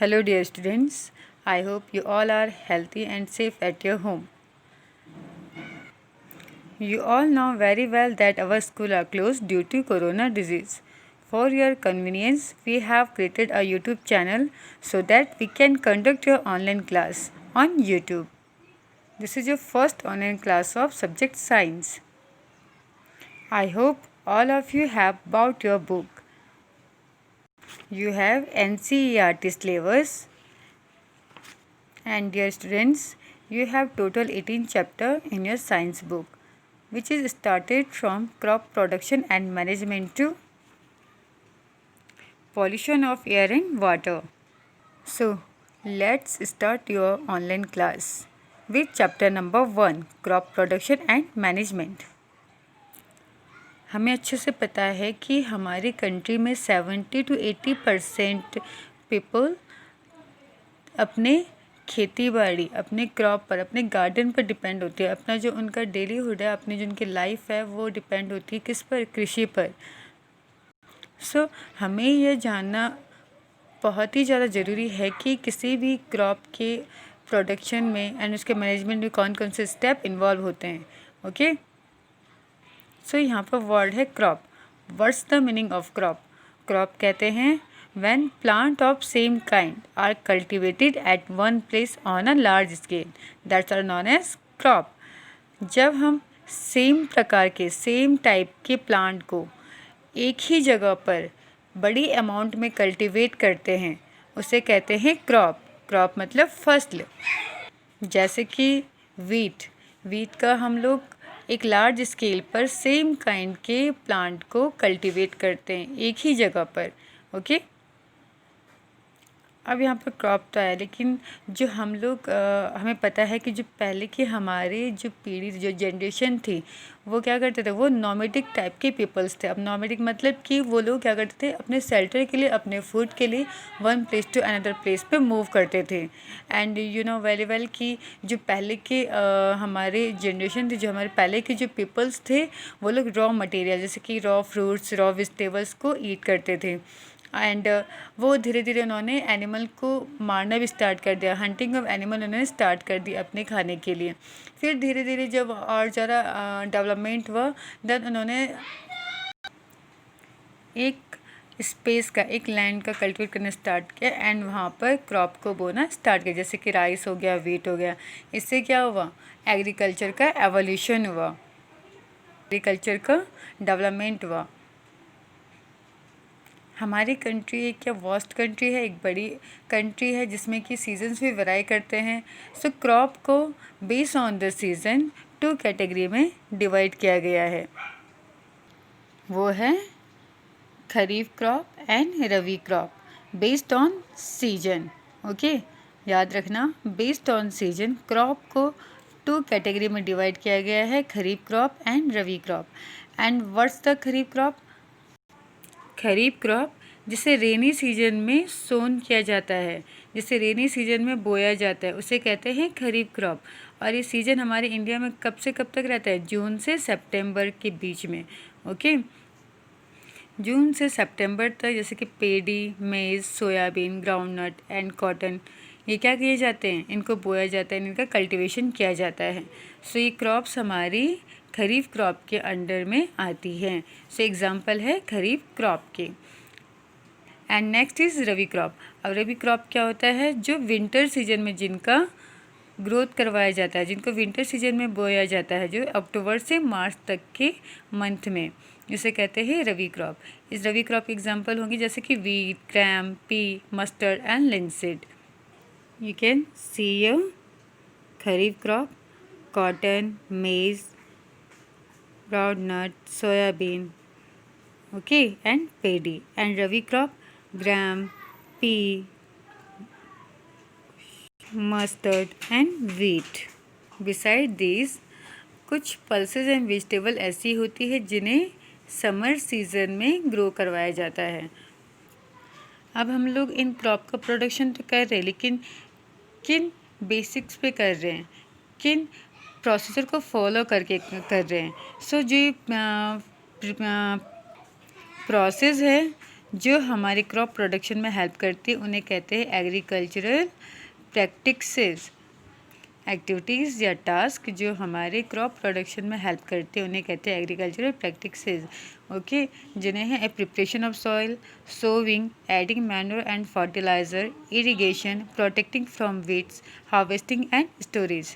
Hello, dear students. I hope you all are healthy and safe at your home. You all know very well that our schools are closed due to corona disease. For your convenience, we have created a YouTube channel so that we can conduct your online class on YouTube. This is your first online class of subject science. I hope all of you have bought your book. You have NCERT syllabus. And dear students, you have total 18 chapter in your science book, which is started from crop production and management to pollution of air and water. So, let's start your online class with chapter number 1, crop production and management. हमें अच्छे से पता है कि हमारी country में 70 to 80% people अपने खेती बाड़ी, अपने क्रॉप पर, अपने गार्डन पर डिपेंड होती है। अपना जो उनका डेलीहुड है, अपनी जो उनकी लाइफ है, वो डिपेंड होती है किस पर? कृषि पर। सो हमें यह जानना बहुत ही ज़्यादा ज़रूरी है कि किसी भी क्रॉप के प्रोडक्शन में एंड उसके मैनेजमेंट में कौन कौन से स्टेप इन्वॉल्व होते हैं। ओके, सो यहाँ पर वर्ड है crop. What's the meaning of crop? Crop कहते हैं when plant of same kind are cultivated at one place on a large scale, that are known as crop. जब हम सेम प्रकार के, सेम टाइप के प्लांट को एक ही जगह पर बड़ी अमाउंट में कल्टीवेट करते हैं, उसे कहते हैं क्रॉप। क्रॉप मतलब फसल। जैसे कि वीट का हम लोग एक लार्ज स्केल पर सेम काइंड के प्लांट को कल्टीवेट करते हैं एक ही जगह पर। ओके, अब यहाँ पर क्रॉप तो है, लेकिन जो हम लोग हमें पता है कि जो पहले की हमारे जो पीढ़ी, जो जनरेशन थी, वो क्या करते थे? वो नॉमेडिक टाइप के पीपल्स थे। अब नॉमेडिक मतलब कि वो लोग क्या करते थे? अपने शेल्टर के लिए, अपने फूड के लिए one place to another place पे मूव करते थे। And you know very well कि जो पहले के हमारे जनरेशन थी, जो हमारे पहले के जो पीपल्स थे, वो लोग रॉ मटेरियल जैसे कि रॉ फ्रूट्स, रॉ वेजिटेबल्स को ईट करते थे। एंड वो धीरे धीरे उन्होंने एनिमल को मारना भी स्टार्ट कर दिया। हंटिंग ऑफ एनिमल उन्होंने स्टार्ट कर दी अपने खाने के लिए। फिर धीरे धीरे जब और ज़्यादा डेवलपमेंट हुआ, देन उन्होंने एक स्पेस का, एक लैंड का कल्टिवेट करना स्टार्ट किया एंड वहाँ पर क्रॉप को बोना स्टार्ट किया, जैसे कि राइस हो गया, वीट हो गया। इससे क्या हुआ? एग्रीकल्चर का एवोल्यूशन हुआ, एग्रीकल्चर का डेवलपमेंट हुआ। हमारी कंट्री एक क्या वास्ट कंट्री है, एक बड़ी कंट्री है जिसमें कि सीजन्स भी वराई करते हैं। सो क्रॉप को based on the season 2 category में डिवाइड किया गया है। वो है kharif crop and rabi crop based on season. Okay, याद रखना, बेस्ड ऑन सीजन क्रॉप को 2 कैटेगरी में डिवाइड किया गया है, kharif crop and rabi crop. And what's the kharif crop? Kharif crop जिसे रेनी सीजन में सोन किया जाता है, जिसे रेनी सीजन में बोया जाता है, उसे कहते हैं खरीफ क्रॉप। और ये सीज़न हमारे इंडिया में कब से कब तक रहता है? जून से सितंबर के बीच में। ओके, जून से सितंबर तक। जैसे कि पेडी, मेज़, सोयाबीन, ग्राउंडनट एंड कॉटन, ये क्या किए जाते हैं? इनको बोया जाता है, इनका कल्टीवेशन किया जाता है। सो ये क्रॉप्स हमारी खरीफ क्रॉप के अंडर में आती हैं। सो एग्जांपल है खरीफ क्रॉप के। And next is rabi crop. अब रबी क्रॉप क्या होता है? जो विंटर सीजन में जिनका ग्रोथ करवाया जाता है, जिनको विंटर सीजन में बोया जाता है, जो अक्टूबर से मार्च तक के मंथ में, जिसे कहते हैं रबी क्रॉप। इस रबी क्रॉप की एग्जांपल होंगी जैसे कि wheat, gram, P, mustard and linseed. You can see your kharif crop, cotton, मेज़, groundnut, soybean, okay, and paddy. And rabi crop, gram, pea, mustard and wheat. Beside these, कुछ pulses and vegetable ऐसी होती है जिन्हें summer season में grow करवाया जाता है। अब हम लोग इन क्रॉप का प्रोडक्शन तो कर रहे हैं, लेकिन किन बेसिक्स पे कर रहे हैं, किन प्रोसीजर को फॉलो करके कर रहे हैं। सो जो प्रोसेस है, जो हमारे क्रॉप प्रोडक्शन में हेल्प करती है उन्हें कहते हैं एग्रीकल्चरल प्रैक्टिसेस। एक्टिविटीज़ या टास्क जो हमारे क्रॉप प्रोडक्शन में हेल्प करते हैं उन्हें कहते हैं एग्रीकल्चरल प्रैक्टिसेस। ओके, जिन्हें है preparation of soil, sowing, adding manure and fertiliser, irrigation, protecting from weeds, harvesting and storage.